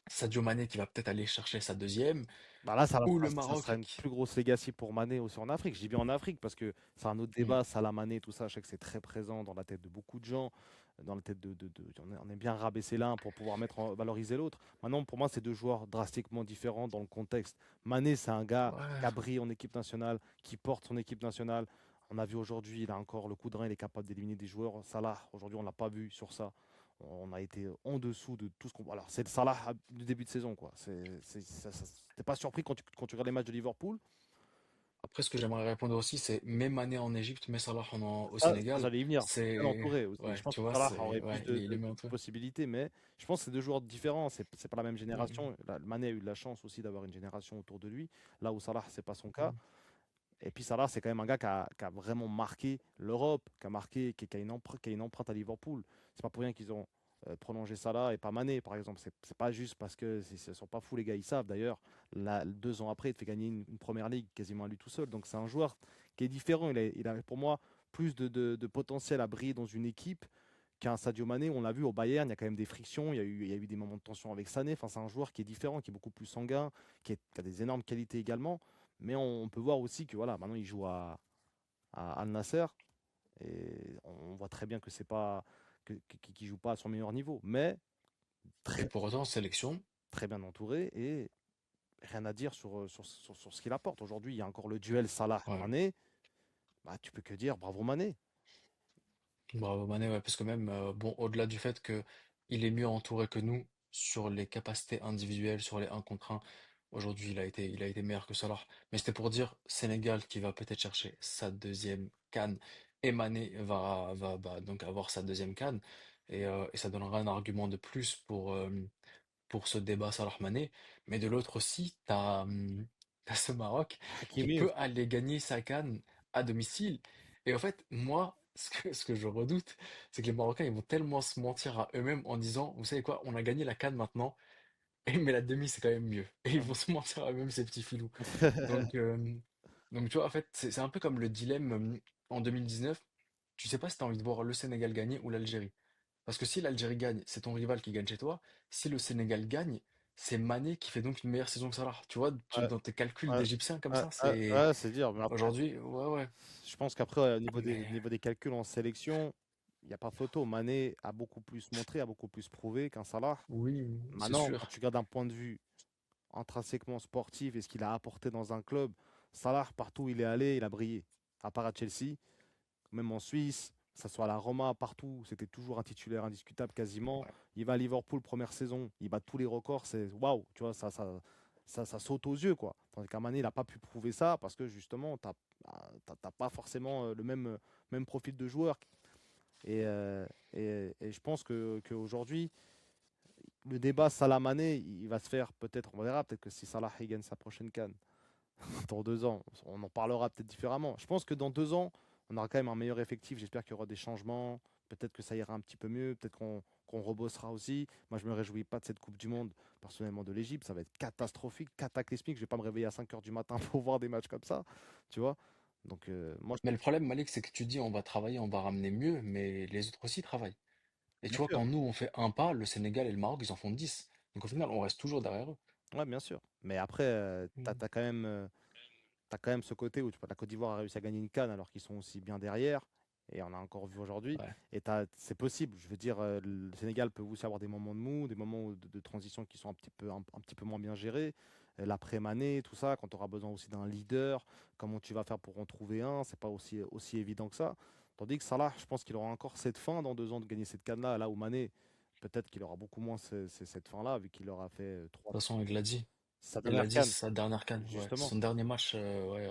Sadio Mané qui va peut-être aller chercher sa deuxième. Bah là, Ou le ça sera Maroc une qui. plus grosse legacy pour Mané aussi en Afrique. Je dis bien en Afrique parce que c'est un autre Hmm, débat. Salah Mané, tout ça, je sais que c'est très présent dans la tête de beaucoup de gens, dans la tête on est bien rabaisser l'un pour pouvoir valoriser l'autre. Maintenant, pour moi, c'est deux joueurs drastiquement différents dans le contexte. Mané, c'est un gars qui Ouais. a brillé en équipe nationale, qui porte son équipe nationale. On a vu aujourd'hui, il a encore le coup de rein, il est capable d'éliminer des joueurs. Salah, aujourd'hui, on ne l'a pas vu sur ça. On a été en dessous de tout ce qu'on. Alors, c'est le Salah du début de saison, quoi. T'es pas surpris quand tu regardes les matchs de Liverpool? Après, ce que j'aimerais répondre aussi, c'est même Mané en Égypte, mais Salah au Ça, Sénégal. j'allais y venir. Bien C'est. entouré aussi. Je Ouais, pense tu que vois, Salah aurait c'est. plus Ouais, il est bien de entouré. possibilités, mais je pense que c'est deux joueurs différents. C'est pas la même Hmm, génération. Mané a eu de la chance aussi d'avoir une génération autour de lui, là où Salah, c'est pas son cas. hmm. Et puis Salah, c'est quand même un gars qui a vraiment marqué l'Europe, qui a qui a une empreinte à Liverpool. C'est pas pour rien qu'ils ont prolongé Salah et pas Mané, par exemple. C'est pas juste parce que ne sont pas fous, les gars, ils savent. D'ailleurs, là, 2 ans après, il te fait gagner une première ligue quasiment à lui tout seul. Donc c'est un joueur qui est différent. Il a, pour moi, plus de potentiel à briller dans une équipe qu'un Sadio Mané. On l'a vu au Bayern, il y a quand même des frictions, il y a eu des moments de tension avec Sané. Enfin, c'est un joueur qui est différent, qui est beaucoup plus sanguin, qui a des énormes qualités également. Mais on peut voir aussi que voilà, maintenant il joue à Al Nasser et on voit très bien que c'est pas qu'il joue pas à son meilleur niveau, mais Et très pour autant, en sélection, très bien entouré et rien à dire sur ce qu'il apporte. Aujourd'hui, il y a encore le duel ouais, Salah-Mané. Bah, tu peux que dire bravo Mané. bravo Mané, ouais, parce que même, bon, au-delà du fait que il est mieux entouré que nous sur les capacités individuelles, sur les 1 contre 1, aujourd'hui, il a été meilleur que Salah. Mais c'était pour dire, Sénégal qui va peut-être chercher sa deuxième CAN, et Mané va bah, donc avoir sa deuxième CAN, et ça donnera un argument de plus pour ce débat Salah-Mané. Mais de l'autre aussi, t'as ce Maroc qui Hakimi peut aussi. aller gagner sa CAN à domicile. Et en fait, moi, ce que je redoute, c'est que les Marocains, ils vont tellement se mentir à eux-mêmes en disant, vous savez quoi, on a gagné la CAN maintenant, mais la demi, c'est quand même mieux. Et ils vont se mentir à eux-mêmes, ces petits filous. Donc, euh, donc tu vois, en fait, c'est un peu comme le dilemme en 2019. Tu sais pas si tu as envie de voir le Sénégal gagner ou l'Algérie. Parce que si l'Algérie gagne, c'est ton rival qui gagne chez toi. Si le Sénégal gagne, c'est Mané qui fait donc une meilleure saison que Salah. Tu vois, Ouais, dans tes calculs ouais, d'Égyptiens comme ça, ouais, c'est ouais, c'est dur. Mais après, aujourd'hui, ouais, ouais. je pense qu'après, Mais niveau des calculs en sélection, il n'y a pas photo. Mané a beaucoup plus montré, a beaucoup plus prouvé qu'un Salah. oui, c'est Maintenant, quand sûr. tu regardes d'un point de vue intrinsèquement sportif et ce qu'il a apporté dans un club, Salah, partout où il est allé, il a brillé. À part à Chelsea, même en Suisse, que ce soit à la Roma, partout, c'était toujours un titulaire indiscutable quasiment. Ouais. Il va à Liverpool, première saison, il bat tous les records, c'est waouh, tu vois, ça saute aux yeux, quoi. Tandis qu'à Mané, il n'a pas pu prouver ça parce que justement, t'as pas forcément même profil de joueur. Et, euh, et je pense qu'aujourd'hui, le débat Salah-Mané, il va se faire peut-être, on verra, peut-être que si Salah il gagne sa prochaine CAN dans 2 ans, on en parlera peut-être différemment. Je pense que dans 2 ans, on aura quand même un meilleur effectif. J'espère qu'il y aura des changements. Peut-être que ça ira un petit peu mieux. Peut-être qu'on rebossera aussi. Moi, je me réjouis pas de cette Coupe du Monde, personnellement, de l'Égypte. Ça va être catastrophique, cataclysmique. Je vais pas me réveiller à 5 heures du matin pour voir des matchs comme ça. Tu vois? Donc, moi, Mais le problème, Malik, c'est que tu dis on va travailler, on va ramener mieux, mais les autres aussi travaillent. Et tu bien vois, sûr. quand nous on fait un pas, le Sénégal et le Maroc, ils en font 10. Donc au final, on reste toujours derrière eux. Ouais, bien sûr. Mais après, Mm. t'as quand même ce côté où la Côte d'Ivoire a réussi à gagner une CAN alors qu'ils sont aussi bien derrière. Et on a encore vu aujourd'hui. Ouais, Et c'est possible. Je veux dire, le Sénégal peut aussi avoir des moments de mou, des moments de transition qui sont un petit peu moins bien gérés. L'après-Mané, tout ça, quand tu auras besoin aussi d'un leader, comment tu vas faire pour en trouver un, c'est pas aussi évident que ça. Tandis que Salah, je pense qu'il aura encore cette fin dans 2 ans de gagner cette CAN-là, là où Mané, peut-être qu'il aura beaucoup moins cette fin-là, vu qu'il aura fait de toute façon, sa il l'a dernière dit, CAN, c'est sa dernière CAN. Ouais, justement. son dernier match, ouais,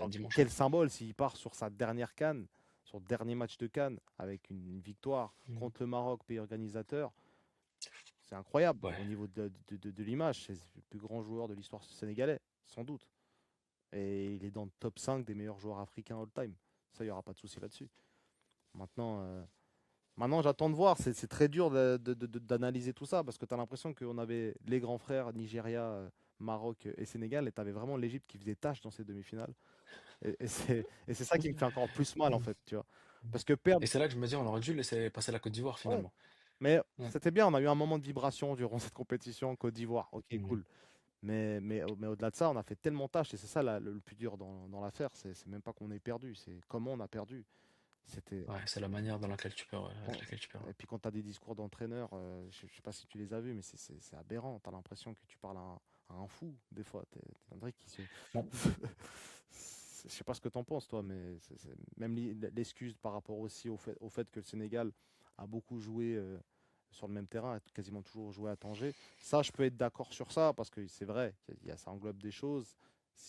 Donc, dimanche. quel symbole s'il part sur sa dernière CAN, son dernier match de CAN, avec une victoire Mm. contre le Maroc, pays organisateur. C'est incroyable Ouais, au niveau de l'image. C'est le plus grand joueur de l'histoire sénégalais, sans doute. Et il est dans le top 5 des meilleurs joueurs africains all-time. Ça, il n'y aura pas de souci là-dessus. Maintenant, maintenant j'attends de voir. C'est très dur d'analyser tout ça parce que tu as l'impression qu'on avait les grands frères, Nigeria, Maroc et Sénégal, et tu avais vraiment l'Égypte qui faisait tâche dans ces demi-finales. Et c'est ça qui me fait encore plus mal, en Mm. fait, tu vois. Parce que perdre, Et c'est là que je me dis, on aurait dû laisser passer la Côte d'Ivoire ouais. finalement. Mais Ouais. c'était bien, on a eu un moment de vibration durant cette compétition en Côte d'Ivoire. Ok, Mm. cool. Mais au-delà de ça, on a fait tellement tâche, et c'est ça le plus dur dans l'affaire, c'est même pas qu'on ait perdu, c'est comment on a perdu. C'était. Ouais, c'est la manière dans laquelle tu perds, ouais, avec quand- laquelle tu perds. Et puis quand tu as des discours d'entraîneurs, je sais pas si tu les as vus, mais c'est aberrant. Tu as l'impression que tu parles à un fou, des fois. T'es un truc qui se. Bon, Je sais pas ce que tu en penses, toi, mais même l'excuse par rapport aussi au fait que le Sénégal a beaucoup joué sur le même terrain, a quasiment toujours joué à Tanger. Ça, je peux être d'accord sur ça, parce que c'est vrai, ça englobe des choses.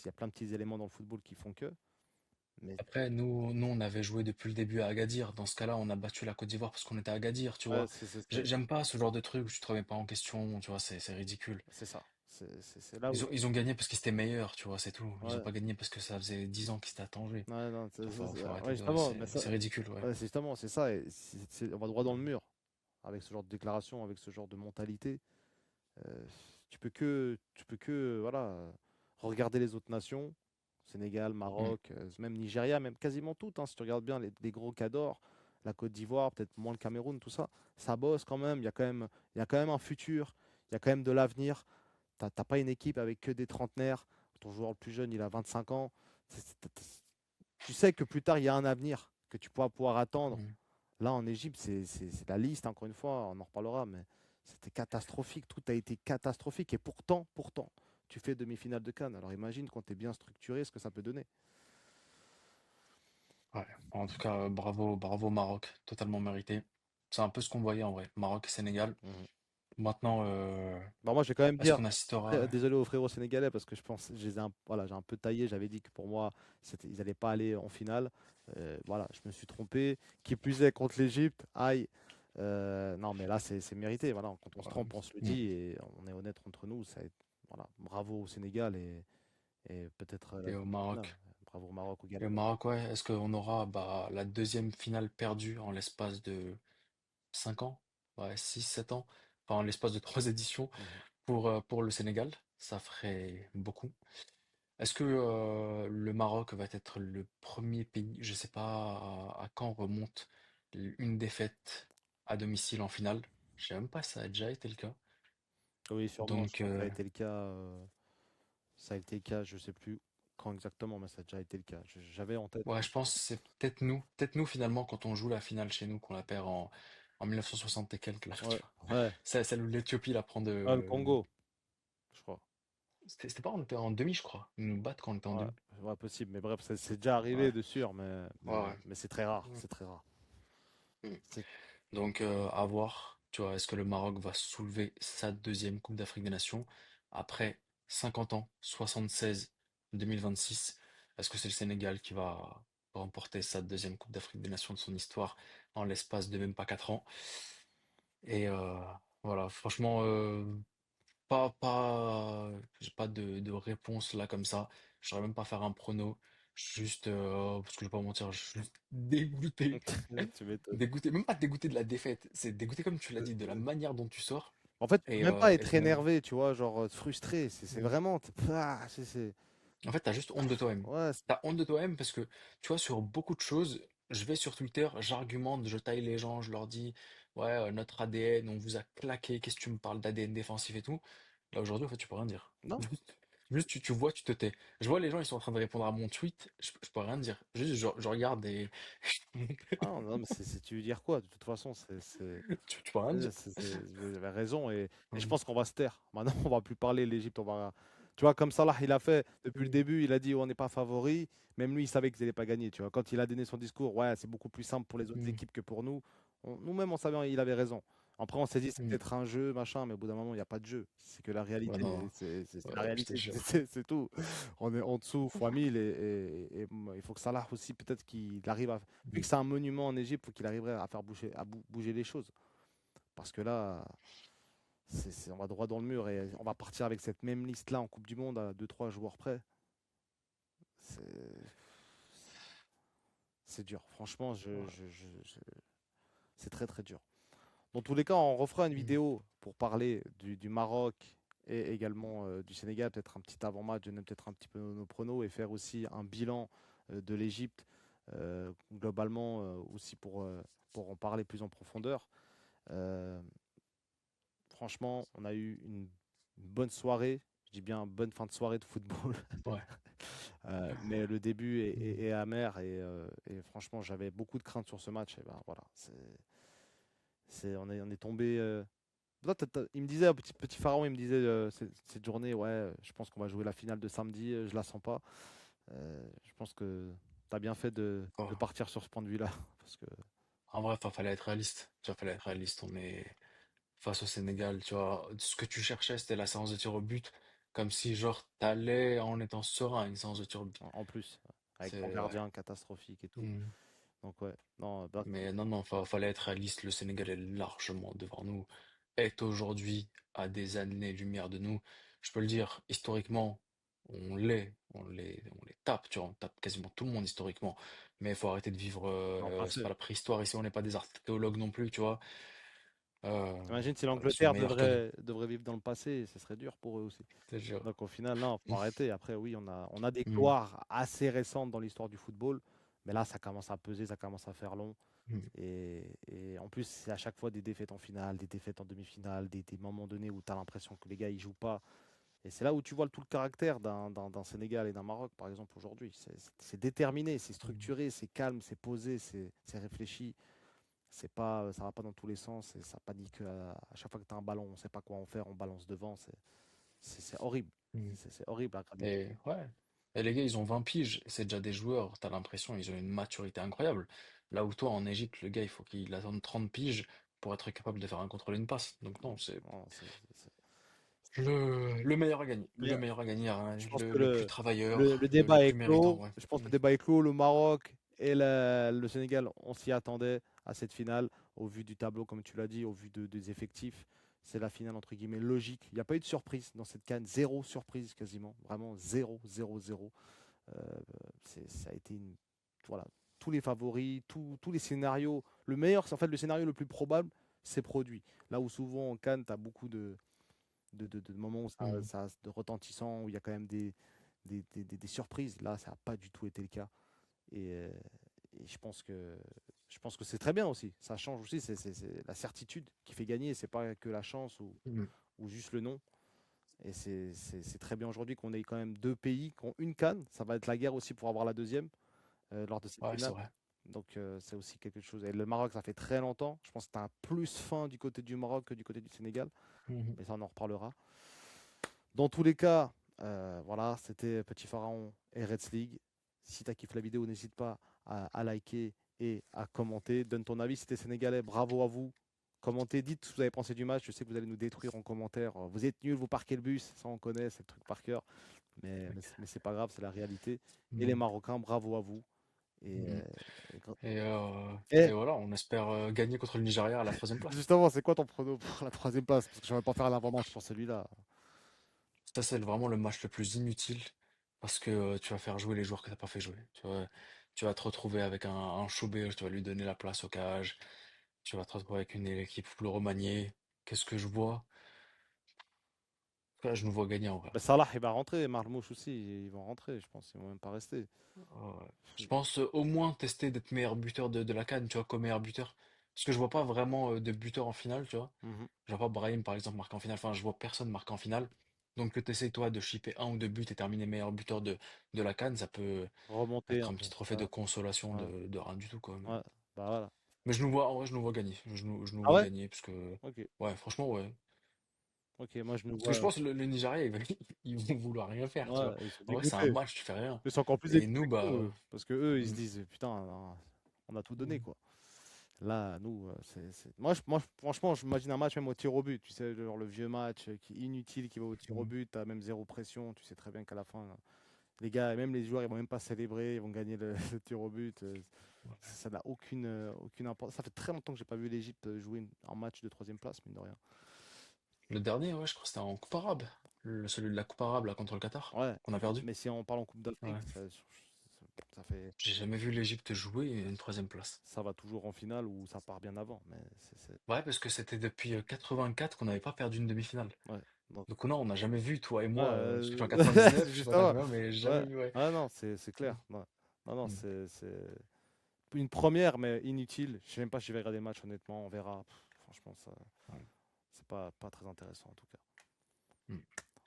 Il y a plein de petits éléments dans le football qui font que. Mais après, nous, on avait joué depuis le début à Agadir. Dans ce cas-là, on a battu la Côte d'Ivoire parce qu'on était à Agadir, tu ouais, vois. c'est J'aime pas ce genre de truc où tu te remets pas en question, tu vois, c'est ridicule. c'est ça. C'est là où. Ils ont gagné parce qu'ils étaient meilleurs, tu vois, c'est tout. Ils ont Ouais, pas gagné parce que ça faisait 10 ans qu'ils étaient à Tanger. ouais, non, Faut ouais, arrêter de... Ouais, justement, mais ça, c'est ridicule, ouais. ouais, c'est justement, c'est ça. Et on va droit dans le mur avec ce genre de déclaration, avec ce genre de mentalité. Tu peux que voilà, regarder les autres nations. Sénégal, Mm, Maroc, même Nigeria, même quasiment toutes, hein, si tu regardes bien les gros cadors, la Côte d'Ivoire, peut-être moins le Cameroun, tout ça, ça bosse quand même. Il y a quand même un futur, il y a quand même de l'avenir. T'as pas une équipe avec que des trentenaires. Ton joueur le plus jeune, il a 25 ans. Tu sais que plus tard, il y a un avenir que tu pourras pouvoir attendre. mm. Là, en Égypte, c'est la liste, encore une fois, on en reparlera, mais c'était catastrophique. Tout a été catastrophique. Et pourtant, tu fais demi-finale de Cannes. Alors imagine quand tu es bien structuré, ce que ça peut donner. Ouais. En tout cas, bravo, bravo Maroc, totalement mérité. C'est un peu ce qu'on voyait en vrai, Maroc et Sénégal. Mhm. Maintenant, Bon, moi, je vais quand même est-ce dire, qu'on assistera? désolé aux frérots sénégalais, parce que je pense, voilà, j'ai un peu taillé. J'avais dit que pour moi, ils n'allaient pas aller en finale. Voilà, je me suis trompé. Qui plus est, contre l'Égypte, aïe. Non, mais là, c'est mérité. Voilà, quand on se Ouais. trompe, on se le Mm. dit et on est honnête entre nous. Voilà, bravo au Sénégal et peut-être la Et au finale. Maroc. Bravo au Maroc, au Et au Gabon. Maroc, ouais, est-ce qu'on aura bah, la deuxième finale perdue en l'espace de 5 ans? Ouais, 6 7 ans. Enfin, en l'espace de 3 éditions Mhm. pour le Sénégal. Ça ferait beaucoup. Est-ce que le Maroc va être le premier pays, je sais pas à quand remonte une défaite à domicile en finale? Je sais même pas si ça a déjà été le cas. Oui, sûrement. Je Donc, pense que ça a été le cas. Ça a été le cas. Je sais plus quand exactement, mais ça a déjà été le cas. J'avais en tête. ouais, je pense que c'est peut-être nous finalement quand on joue la finale chez nous qu'on la perd en 1960 et quelques là, tu Ouais, vois. ouais. C'est celle où l'Éthiopie la prend Ah, le de. Congo, je crois. C'était pas on était en demi, je crois. Ils nous battent quand on était en Ouais, demi. ouais, possible. Mais bref, c'est déjà arrivé Ouais, de sûr, mais, ouais, mais, ouais. mais c'est très rare. Mm. C'est très rare. Mm. C'est- Donc à voir, tu vois, est-ce que le Maroc va soulever sa deuxième Coupe d'Afrique des Nations après 50 ans, 76, 2026? Est-ce que c'est le Sénégal qui va remporter sa deuxième Coupe d'Afrique des Nations de son histoire en l'espace de même pas 4 ans? Et voilà, franchement, j'ai pas de réponse là comme ça. Je saurais même pas faire un prono. Juste, parce que je vais pas mentir, je suis juste dégoûté. Tu m'étonnes. Dégoûté, même pas dégoûté de la défaite. C'est dégoûté comme tu l'as dit, de la manière dont tu sors. En fait, tu peux même pas Et être énervé, tu vois, genre frustré. C'est Mm. vraiment. En fait, t'as juste honte de toi-même. Ouais, T'as honte de toi-même parce que, tu vois, sur beaucoup de choses, je vais sur Twitter, j'argumente, je taille les gens, je leur dis, ouais, notre ADN, on vous a claqué, qu'est-ce que tu me parles d'ADN défensif et tout. Là, aujourd'hui, en fait, tu peux rien dire. non. Juste, tu vois, tu te tais. Je vois les gens, ils sont en train de répondre à mon tweet, je peux rien dire. Juste, je regarde et Ah, non, mais tu veux dire quoi? De toute façon, tu peux rien dire. vous avez raison. Et je Mm. pense qu'on va se taire. Maintenant, on va plus parler l'Égypte. Tu vois, comme Salah, il a fait depuis le début, il a dit on n'est pas favori. Même lui, il savait qu'ils n'allaient pas gagner. Tu vois, quand il a donné son discours, ouais, c'est beaucoup plus simple pour les autres Mm. équipes que pour nous. Nous-mêmes, on savait, il avait raison. Après, on s'est dit, c'est Mm. peut-être un jeu, machin, mais au bout d'un moment, il n'y a pas de jeu. C'est que la Ouais, réalité, non, c'est la ouais, je te réalité, jure. c'est tout. On est en dessous, fois 1000, il faut que Salah aussi, peut-être qu'il arrive à. Vu que c'est un monument en Égypte, il faut qu'il arriverait à faire bouger les choses. Parce que là, on va droit dans le mur et on va partir avec cette même liste-là en Coupe du Monde à 2-3 joueurs près. C'est c'est dur. Franchement, Ouais. c'est très très dur. Dans tous les cas, on refera une Mm. vidéo pour parler du Maroc et également du Sénégal, peut-être un petit avant-match, donner peut-être un petit peu nos pronos et faire aussi un bilan de l'Égypte globalement aussi pour en parler plus en profondeur. Euh, Franchement, on a eu une bonne soirée. Je dis bien bonne fin de soirée de football. Ouais. Mais le début Mm. est amer et franchement, j'avais beaucoup de craintes sur ce match. Et ben voilà, on est tombé. Toi, il me disait, un petit pharaon, il me disait cette journée, ouais, je pense qu'on va jouer la finale de samedi, je la sens pas. Je pense que tu as bien fait de Oh. partir sur ce point de vue-là. Parce que, En vrai, fallait être réaliste. Tu vois, fallait être réaliste. On est face au Sénégal, tu vois. Ce que tu cherchais, c'était la séance de tir au but. Comme si, genre, t'allais en étant serein à une séance de tir au but. en plus, avec ton C'est, ouais. gardien catastrophique et tout. Mm. Donc, ouais, non, bah, Mais non, non, fallait être réaliste. Le Sénégal est largement devant nous. Est aujourd'hui à des années-lumière de nous. Je peux le dire, historiquement, on les tape, tu vois. On tape quasiment tout le monde historiquement. Mais il faut arrêter de vivre. dans le C'est passé. pas la préhistoire ici, on n'est pas des archéologues non plus, tu vois. euh, Imagine si ils sont l'Angleterre meilleurs que nous. devrait vivre dans le passé, ce serait dur pour eux aussi. Je te jure. Donc au final, non, faut arrêter. Après, oui, on a des Mm, gloires assez récentes dans l'histoire du football, mais là, ça commence à peser, ça commence à faire long. mm, Et en plus, c'est à chaque fois des défaites en finale, des défaites en demi-finale, des moments donnés où tu as l'impression que les gars, ils jouent pas. Et c'est là où tu vois tout le caractère d'un Sénégal et d'un Maroc, par exemple, aujourd'hui. C'est déterminé, c'est mm, structuré, c'est calme, c'est posé, c'est réfléchi. C'est pas, ça va pas dans tous les sens et ça panique à chaque fois que tu as un ballon, on sait pas quoi en faire, on balance devant. C'est horrible. mm. C'est horrible à regarder. Et ouais. Et les gars, ils ont 20 piges. C'est déjà des joueurs. T'as l'impression ils ont une maturité incroyable. Là où toi, en Égypte, le gars, il faut qu'il attende 30 piges pour être capable de faire un contrôle et une passe. Donc non, c'est Non, le meilleur à gagner. mais Le meilleur à gagner, hein, je pense que le plus le travailleur, le débat est plus méritant, clos. ouais. Je pense que Mm. le débat est clos. Le Maroc et le Sénégal, on s'y attendait à cette finale, au vu du tableau, comme tu l'as dit, au vu des effectifs. C'est la finale, entre guillemets, logique. Il n'y a pas eu de surprise dans cette CAN. Zéro surprise, quasiment. Vraiment, zéro, zéro, zéro. Euh, ça a été voilà, tous les favoris, tous les scénarios. Le meilleur, c'est en fait le scénario le plus probable, c'est produit. Là où souvent en Cannes, tu as beaucoup de moments où Mm. de retentissant, où il y a quand même des surprises. Là, ça n'a pas du tout été le cas. Et, euh, et je pense que c'est très bien aussi. Ça change aussi. C'est la certitude qui fait gagner. C'est pas que la chance Mm. ou juste le nom. Et c'est très bien aujourd'hui qu'on ait quand même deux pays qui ont une canne. Ça va être la guerre aussi pour avoir la deuxième lors de cette Ouais, c'est finale. vrai. Donc c'est aussi quelque chose. Et le Maroc, ça fait très longtemps. Je pense que c'est un plus fin du côté du Maroc que du côté du Sénégal. Mhm. Mais ça, on en reparlera. Dans tous les cas, voilà, c'était Petit Pharaon et Reds League. Si tu as kiffé la vidéo, n'hésite pas à liker et à commenter. Donne ton avis, c'était sénégalais, bravo à vous. Commentez, dites ce que vous avez pensé du match. Je sais que vous allez nous détruire en commentaire. Vous êtes nuls, vous parquez le bus, ça on connaît, c'est le truc par cœur. Mais c'est pas grave, c'est la réalité. Et les Mm. Marocains, bravo à vous. Et, Mm. et Et, euh, et et voilà, on espère gagner contre le Nigeria à la troisième place. justement, c'est quoi ton prono pour la troisième place? Parce que je ne vais pas faire l'avant-match pour celui-là. Ça, c'est vraiment le match le plus inutile parce que tu vas faire jouer les joueurs que t'as pas fait jouer. Tu vas te retrouver avec un Choubert, tu vas lui donner la place au cage. Tu vas te retrouver avec une équipe plus remaniée. Qu'est-ce que je vois? Là, je nous vois gagner en vrai. Ben, Salah, il va rentrer. Marmouche aussi, ils vont rentrer, je pense. Ils vont même pas rester. Je pense au moins tester d'être meilleur buteur de la CAN, tu vois, comme meilleur buteur. Parce que je vois pas vraiment de buteur en finale, tu vois. Mhm. Je vois pas Brahim, par exemple, marquer en finale. Enfin, je vois personne marquer en finale. Donc que tu essayes, toi, de shipper un ou deux buts et terminer meilleur buteur de la CAN, ça peut Remonter être un un peu. petit trophée de Ouais, consolation ouais, de rien du tout, quoi. ouais. Bah voilà. Mais je nous vois, en vrai, je nous vois gagner. Je nous Ah vois ouais? gagner, parce que, Ok. ouais, franchement, ouais. Ok, moi je nous Parce que je vois. pense que le Nigeria, ils vont vouloir rien faire, tu vois. Ouais, ils sont En vrai, c'est un dégoûtés. match, tu fais rien. Ils sont encore plus Et dégoûtés nous, que nous, bah, parce que eux, ils se mm, disent, putain, on a tout donné, mm, quoi. Là, nous, moi, franchement, j'imagine un match même au tir au but. Tu sais, genre le vieux match qui est inutile, qui va au tir au mm. but, t'as même zéro pression. Tu sais très bien qu'à la fin, les gars, même les joueurs, ils vont même pas célébrer, ils vont gagner le tir au but. Ça n'a aucune importance. Ça fait très longtemps que j'ai pas vu l'Égypte jouer un match de troisième place, mine de rien. Le dernier, ouais, je crois que c'était en Coupe arabe. Celui de la Coupe arabe, là, contre le Qatar, Ouais, qu'on a perdu. mais si on parle en Coupe d'Afrique, Ouais. ça fait, J'ai jamais vu l'Égypte jouer une troisième place. ça va toujours en finale ou ça part bien avant. Mais Ouais, parce que c'était depuis 84 qu'on n'avait pas perdu une demi-finale. ouais. Donc, Donc non, on n'a jamais vu, toi et ouais, moi, parce que je suis en 99, je sais pas toi justement. combien, mais jamais Ouais. vu, ouais. Ah non, c'est Mm. clair. Ouais. Non, non, Mm. c'est une première, mais inutile. Je sais même pas si je vais regarder le match, honnêtement. On verra. Franchement, ça, Ouais. c'est pas très intéressant, en tout cas. Mm.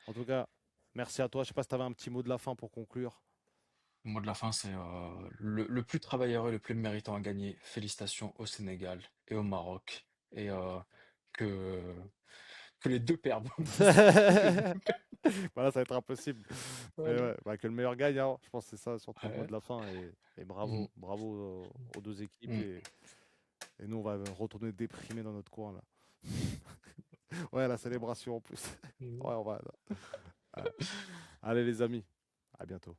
En tout cas, merci à toi. Je sais pas si tu avais un petit mot de la fin pour conclure. Le mot de la fin, c'est le plus travailleur et le plus méritant à gagner. Félicitations au Sénégal et au Maroc. Et que, que les deux perdent. Que les deux Voilà, ça va être impossible. Mais perdent. ouais, bah, que le meilleur gagne, hein. Je pense que c'est ça surtout le mot Ouais. de la fin. Et Mm. bravo, bravo aux deux équipes. Mm. Et nous, on va retourner déprimés dans notre coin là. Ouais, la célébration en plus. Mm. Ouais, on va. Ouais. Allez les amis, à bientôt.